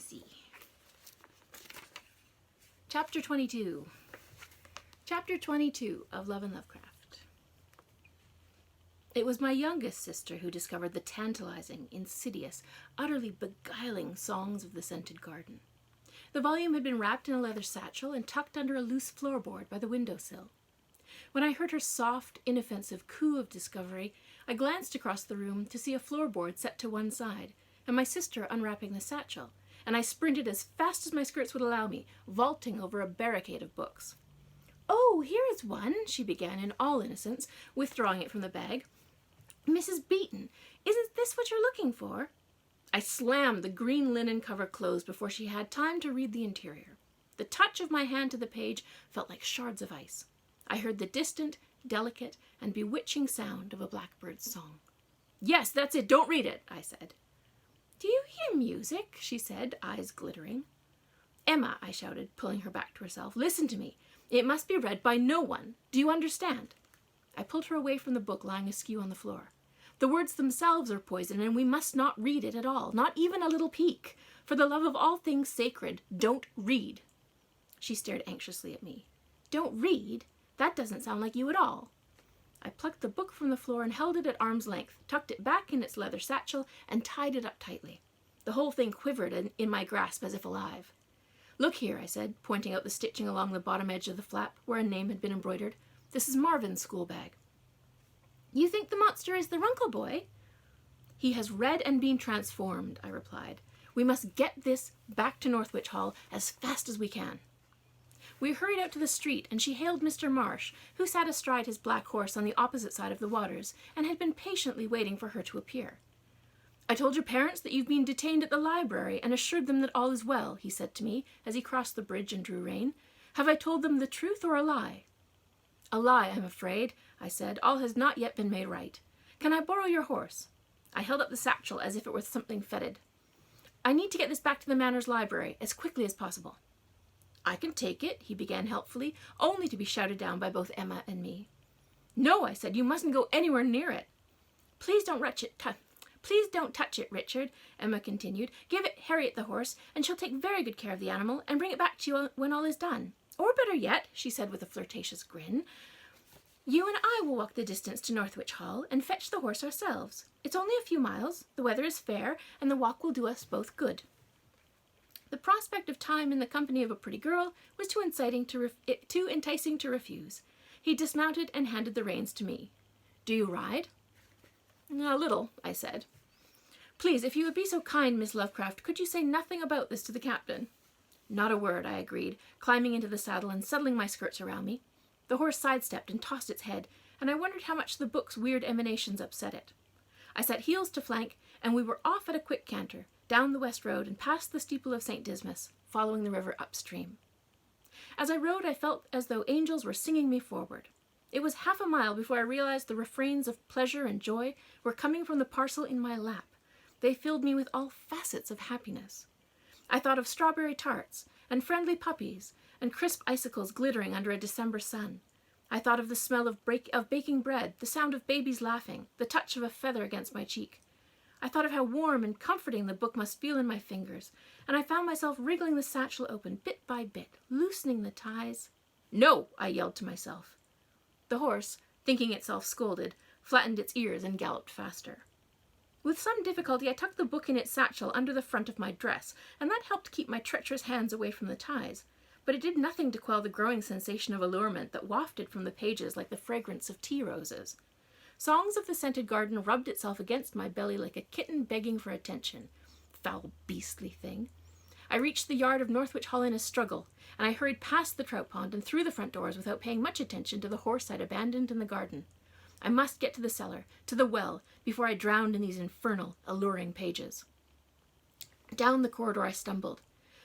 see. Chapter 22. Chapter 22 of Love and Lovecraft. It was my youngest sister who discovered the tantalizing, insidious, utterly beguiling songs of the scented garden. The volume had been wrapped in a leather satchel and tucked under a loose floorboard by the windowsill. When I heard her soft, inoffensive coo of discovery, I glanced across the room to see a floorboard set to one side, and my sister unwrapping the satchel, and I sprinted as fast as my skirts would allow me, vaulting over a barricade of books. "Oh, here is one," she began in all innocence, withdrawing it from the bag. "Mrs. Beeton, isn't this what you're looking for?" I slammed the green linen cover closed before she had time to read the interior. The touch of my hand to the page felt like shards of ice. I heard the distant, delicate, and bewitching sound of a blackbird's song. "Yes, that's it, don't read it," I said. "Do you hear music?" she said, eyes glittering. "Emma," I shouted, pulling her back to herself, "listen to me. It must be read by no one. Do you understand?" I pulled her away from the book lying askew on the floor. "The words themselves are poison, and we must not read it at all, not even a little peek. For the love of all things sacred, don't read." She stared anxiously at me. "Don't read? That doesn't sound like you at all." I plucked the book from the floor and held it at arm's length, tucked it back in its leather satchel, and tied it up tightly. The whole thing quivered in my grasp as if alive. "Look here," I said, pointing out the stitching along the bottom edge of the flap where a name had been embroidered. "This is Marvin's school bag." "You think the monster is the Runkle boy?" "He has read and been transformed," I replied. "We must get this back to Northwich Hall as fast as we can." We hurried out to the street, and she hailed Mr. Marsh, who sat astride his black horse on the opposite side of the waters, and had been patiently waiting for her to appear. "I told your parents that you've been detained at the library, and assured them that all is well," he said to me, as he crossed the bridge and drew rein. "Have I told them the truth or a lie?" "A lie, I'm afraid," I said. "All has not yet been made right. Can I borrow your horse?" I held up the satchel as if it were something fetid. "I need to get this back to the Manor's library as quickly as possible." "I can take it," he began helpfully, only to be shouted down by both Emma and me. "No," I said, "you mustn't go anywhere near it." Please don't touch it, Richard," Emma continued. "Give it Harriet the horse, and she'll take very good care of the animal and bring it back to you when all is done. Or better yet," she said with a flirtatious grin, "you and I will walk the distance to Northwich Hall and fetch the horse ourselves. It's only a few miles, the weather is fair, and the walk will do us both good." The prospect of time in the company of a pretty girl was too enticing to refuse. He dismounted and handed the reins to me. "Do you ride?" "A little," I said. "Please, if you would be so kind, Miss Lovecraft, could you say nothing about this to the captain?" "Not a word," I agreed, climbing into the saddle and settling my skirts around me. The horse sidestepped and tossed its head, and I wondered how much the book's weird emanations upset it. I set heels to flank, and we were off at a quick canter, down the west road and past the steeple of St. Dismas, following the river upstream. As I rode, I felt as though angels were singing me forward. It was half a mile before I realized the refrains of pleasure and joy were coming from the parcel in my lap. They filled me with all facets of happiness. I thought of strawberry tarts, and friendly puppies, and crisp icicles glittering under a December sun. I thought of the smell of baking bread, the sound of babies laughing, the touch of a feather against my cheek. I thought of how warm and comforting the book must feel in my fingers, and I found myself wriggling the satchel open bit by bit, loosening the ties. "No!" I yelled to myself. The horse, thinking itself scolded, flattened its ears and galloped faster. With some difficulty I tucked the book in its satchel under the front of my dress, and that helped keep my treacherous hands away from the ties, but it did nothing to quell the growing sensation of allurement that wafted from the pages like the fragrance of tea roses. Songs of the Scented Garden rubbed itself against my belly like a kitten begging for attention. Foul, beastly thing. I reached the yard of Northwich Hall in a struggle, and I hurried past the trout pond and through the front doors without paying much attention to the horse I'd abandoned in the garden. I must get to the cellar, to the well, before I drowned in these infernal, alluring pages. Down the corridor I stumbled.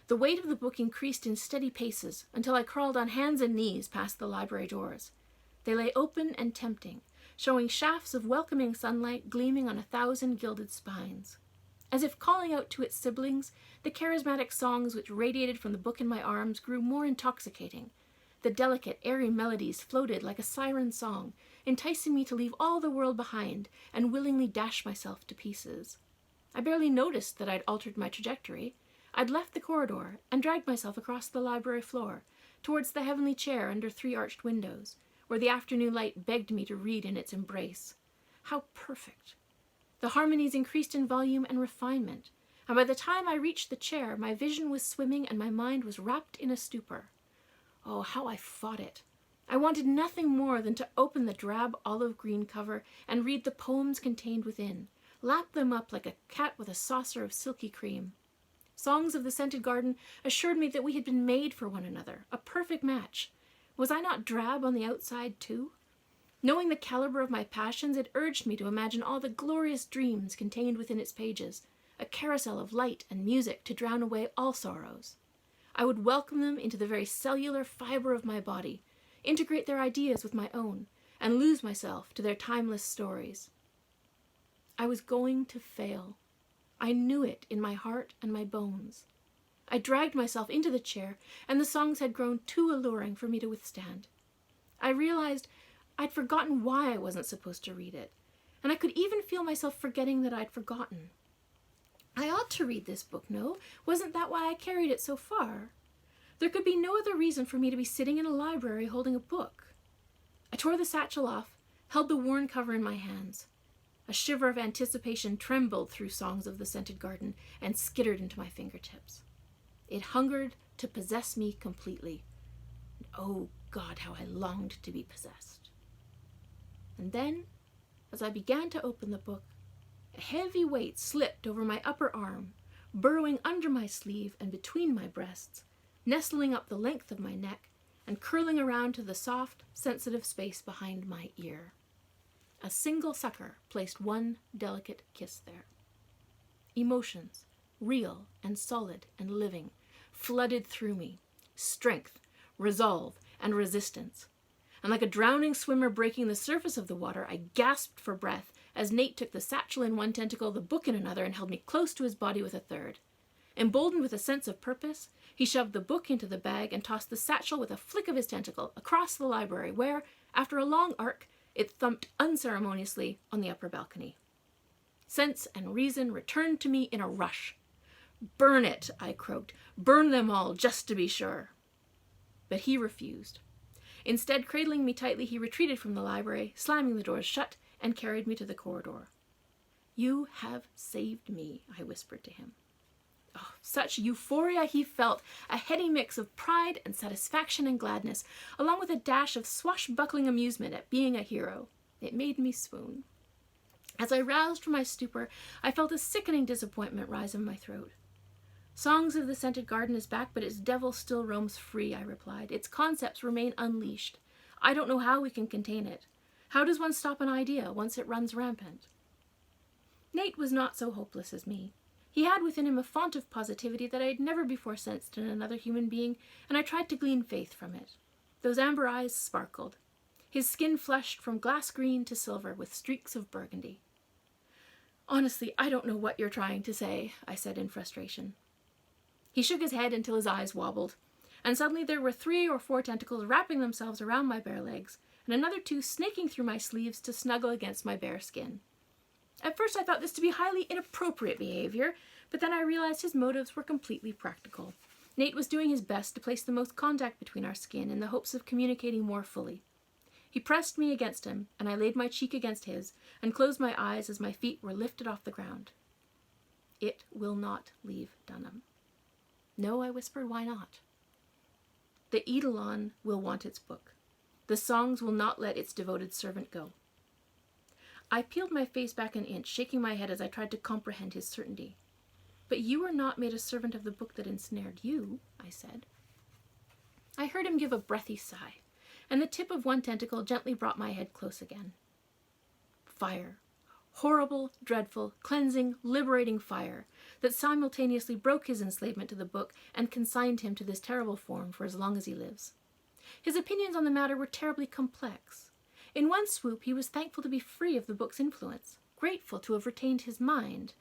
The weight of the book increased in steady paces until I crawled on hands and knees past the library doors. They lay open and tempting, showing shafts of welcoming sunlight gleaming on 1,000 gilded spines. As if calling out to its siblings, the charismatic songs which radiated from the book in my arms grew more intoxicating. The delicate, airy melodies floated like a siren song, enticing me to leave all the world behind and willingly dash myself to pieces. I barely noticed that I'd altered my trajectory. I'd left the corridor and dragged myself across the library floor, towards the heavenly chair under 3 arched windows, where the afternoon light begged me to read in its embrace. How perfect! The harmonies increased in volume and refinement, and by the time I reached the chair, my vision was swimming and my mind was wrapped in a stupor. Oh, how I fought it! I wanted nothing more than to open the drab olive-green cover and read the poems contained within, lap them up like a cat with a saucer of silky cream. Songs of the Scented Garden assured me that we had been made for one another, a perfect match. Was I not drab on the outside, too? Knowing the caliber of my passions, it urged me to imagine all the glorious dreams contained within its pages, a carousel of light and music to drown away all sorrows. I would welcome them into the very cellular fiber of my body, integrate their ideas with my own, and lose myself to their timeless stories. I was going to fail. I knew it in my heart and my bones. I dragged myself into the chair, and the songs had grown too alluring for me to withstand. I realized I'd forgotten why I wasn't supposed to read it, and I could even feel myself forgetting that I'd forgotten. I ought to read this book, no? Wasn't that why I carried it so far? There could be no other reason for me to be sitting in a library holding a book. I tore the satchel off, held the worn cover in my hands. A shiver of anticipation trembled through Songs of the Scented Garden and skittered into my fingertips. It hungered to possess me completely. And oh God, how I longed to be possessed. And then, as I began to open the book, a heavy weight slipped over my upper arm, burrowing under my sleeve and between my breasts, nestling up the length of my neck and curling around to the soft, sensitive space behind my ear. A single sucker placed one delicate kiss there. Emotions, real and solid and living, flooded through me. Strength, resolve, and resistance. And like a drowning swimmer breaking the surface of the water, I gasped for breath as Nate took the satchel in one tentacle, the book in another, and held me close to his body with a third. Emboldened with a sense of purpose, he shoved the book into the bag and tossed the satchel with a flick of his tentacle across the library where, after a long arc, it thumped unceremoniously on the upper balcony. Sense and reason returned to me in a rush. "Burn it," I croaked. "Burn them all, just to be sure." But he refused. Instead, cradling me tightly, he retreated from the library, slamming the doors shut, and carried me to the corridor. "You have saved me," I whispered to him. Oh, such euphoria he felt, a heady mix of pride and satisfaction and gladness, along with a dash of swashbuckling amusement at being a hero. It made me swoon. As I roused from my stupor, I felt a sickening disappointment rise in my throat. "Songs of the Scented Garden is back, but its devil still roams free," I replied. "Its concepts remain unleashed. I don't know how we can contain it. How does one stop an idea once it runs rampant?" Nate was not so hopeless as me. He had within him a fount of positivity that I had never before sensed in another human being, and I tried to glean faith from it. Those amber eyes sparkled. His skin flushed from glass green to silver with streaks of burgundy. "Honestly, I don't know what you're trying to say," I said in frustration. He shook his head until his eyes wobbled, and suddenly there were 3 or 4 tentacles wrapping themselves around my bare legs, and another 2 snaking through my sleeves to snuggle against my bare skin. At first I thought this to be highly inappropriate behavior, but then I realized his motives were completely practical. Nate was doing his best to place the most contact between our skin in the hopes of communicating more fully. He pressed me against him, and I laid my cheek against his, and closed my eyes as my feet were lifted off the ground. "It will not leave Dunham." "No," I whispered, "why not?" "The Eidolon will want its book. The songs will not let its devoted servant go." I peeled my face back an inch, shaking my head as I tried to comprehend his certainty. "But you were not made a servant of the book that ensnared you," I said. I heard him give a breathy sigh, and the tip of one tentacle gently brought my head close again. Fire. Horrible, dreadful, cleansing, liberating fire that simultaneously broke his enslavement to the book and consigned him to this terrible form for as long as he lives. His opinions on the matter were terribly complex. In one swoop, he was thankful to be free of the book's influence, grateful to have retained his mind,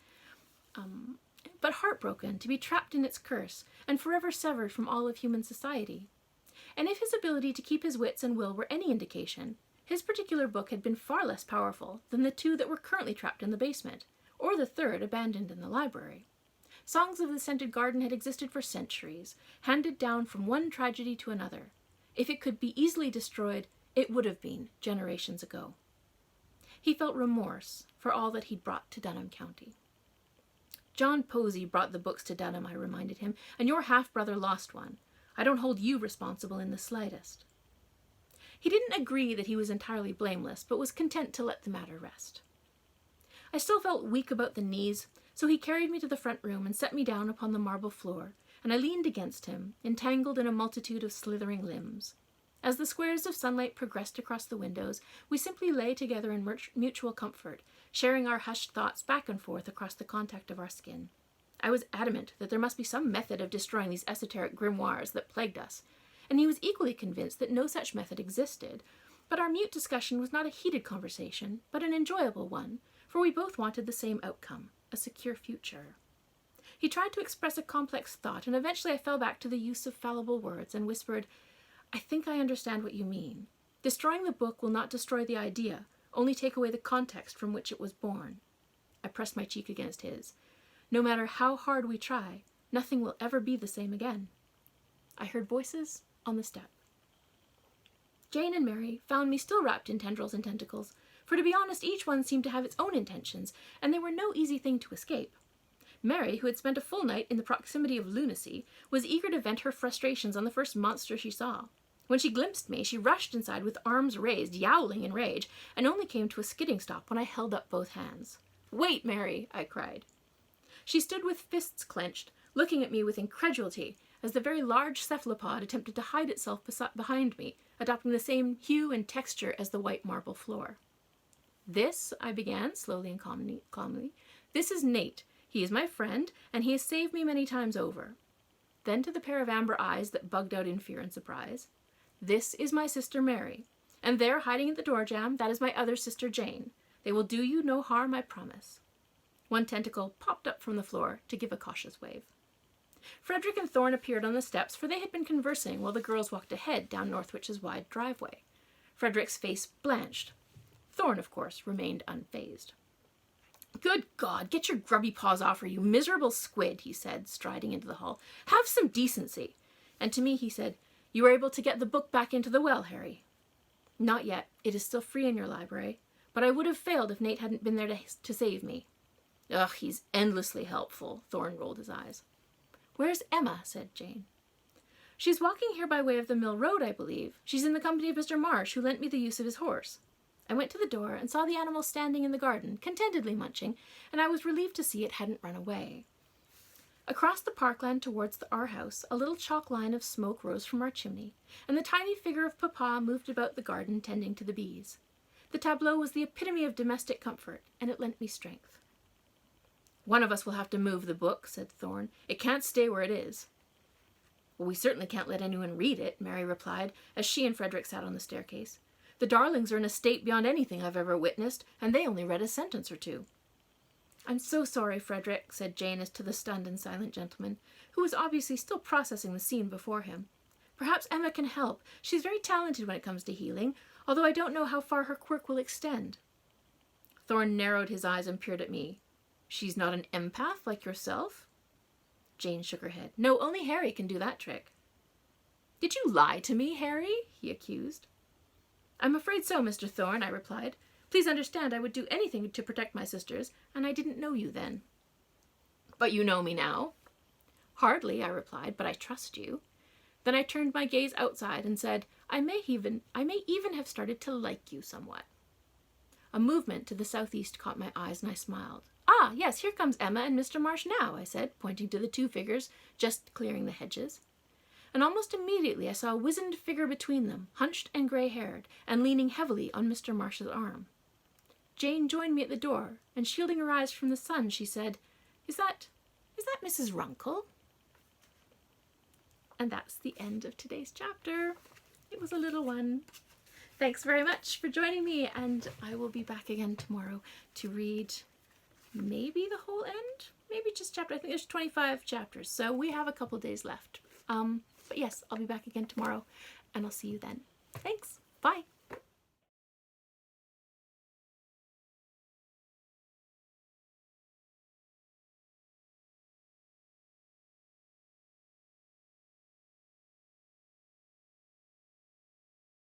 but heartbroken to be trapped in its curse and forever severed from all of human society. And if his ability to keep his wits and will were any indication, his particular book had been far less powerful than the 2 that were currently trapped in the basement, or the 3rd abandoned in the library. Songs of the Scented Garden had existed for centuries, handed down from one tragedy to another. If it could be easily destroyed, it would have been generations ago. He felt remorse for all that he'd brought to Dunham County. John Posey brought the books to Dunham, I reminded him, and your half-brother lost one. I don't hold you responsible in the slightest. He didn't agree that he was entirely blameless, but was content to let the matter rest. I still felt weak about the knees, so he carried me to the front room and set me down upon the marble floor, and I leaned against him, entangled in a multitude of slithering limbs. As the squares of sunlight progressed across the windows, we simply lay together in mutual comfort, sharing our hushed thoughts back and forth across the contact of our skin. I was adamant that there must be some method of destroying these esoteric grimoires that plagued us, and he was equally convinced that no such method existed, but our mute discussion was not a heated conversation, but an enjoyable one, for we both wanted the same outcome, a secure future. He tried to express a complex thought, and eventually I fell back to the use of fallible words and whispered, I think I understand what you mean. Destroying the book will not destroy the idea, only take away the context from which it was born. I pressed my cheek against his. No matter how hard we try, nothing will ever be the same again. I heard voices on the step. Jane and Mary found me still wrapped in tendrils and tentacles, for to be honest, each one seemed to have its own intentions, and they were no easy thing to escape. Mary, who had spent a full night in the proximity of lunacy, was eager to vent her frustrations on the first monster she saw. When she glimpsed me, she rushed inside with arms raised, yowling in rage, and only came to a skidding stop when I held up both hands. "Wait, Mary!" I cried. She stood with fists clenched, looking at me with incredulity, as the very large cephalopod attempted to hide itself behind me, adopting the same hue and texture as the white marble floor. "This," I began, slowly and calmly, "this is Nate. He is my friend, and he has saved me many times over." Then to the pair of amber eyes that bugged out in fear and surprise, "This is my sister Mary, and there, hiding at the door jamb, that is my other sister Jane. They will do you no harm, I promise." One tentacle popped up from the floor to give a cautious wave. Frederick and Thorne appeared on the steps, for they had been conversing while the girls walked ahead down Northwich's wide driveway. Frederick's face blanched. Thorne, of course, remained unfazed. "Good God, get your grubby paws off her, you miserable squid," he said, striding into the hall. "Have some decency." And to me he said, "You were able to get the book back into the well, Harry." "Not yet. It is still free in your library. But I would have failed if Nate hadn't been there to save me." "Ugh, he's endlessly helpful." Thorne rolled his eyes. "Where's Emma?" said Jane. "She's walking here by way of the mill road, I believe. She's in the company of Mr. Marsh, who lent me the use of his horse." I went to the door and saw the animal standing in the garden, contentedly munching, and I was relieved to see it hadn't run away. Across the parkland towards our house, a little chalk line of smoke rose from our chimney, and the tiny figure of Papa moved about the garden tending to the bees. The tableau was the epitome of domestic comfort, and it lent me strength. "One of us will have to move the book," said Thorne. "It can't stay where it is." "Well, we certainly can't let anyone read it," Mary replied, as she and Frederick sat on the staircase. "The darlings are in a state beyond anything I've ever witnessed, and they only read a sentence or two." "I'm so sorry, Frederick," said Jane as to the stunned and silent gentleman, who was obviously still processing the scene before him. "Perhaps Emma can help. She's very talented when it comes to healing, although I don't know how far her quirk will extend." Thorne narrowed his eyes and peered at me. "She's not an empath like yourself?" Jane shook her head. "No, only Harry can do that trick." "Did you lie to me, Harry?" he accused. "I'm afraid so, Mr. Thorne," I replied. "Please understand I would do anything to protect my sisters, and I didn't know you then." "But you know me now?" "Hardly," I replied, "but I trust you." Then I turned my gaze outside and said, I may even have started to like you somewhat." A movement to the southeast caught my eyes, and I smiled. "Ah, yes, here comes Emma and Mr. Marsh now," I said, pointing to the two figures just clearing the hedges. And almost immediately I saw a wizened figure between them, hunched and gray-haired, and leaning heavily on Mr. Marsh's arm. Jane joined me at the door, and shielding her eyes from the sun, she said, Is that Mrs. Runkle?" And that's the end of today's chapter. It was a little one. Thanks very much for joining me, and I will be back again tomorrow to read maybe the whole end, maybe just chapter. I think there's 25 chapters, so we have a couple days left. But yes, I'll be back again tomorrow, and I'll see you then. Thanks. Bye.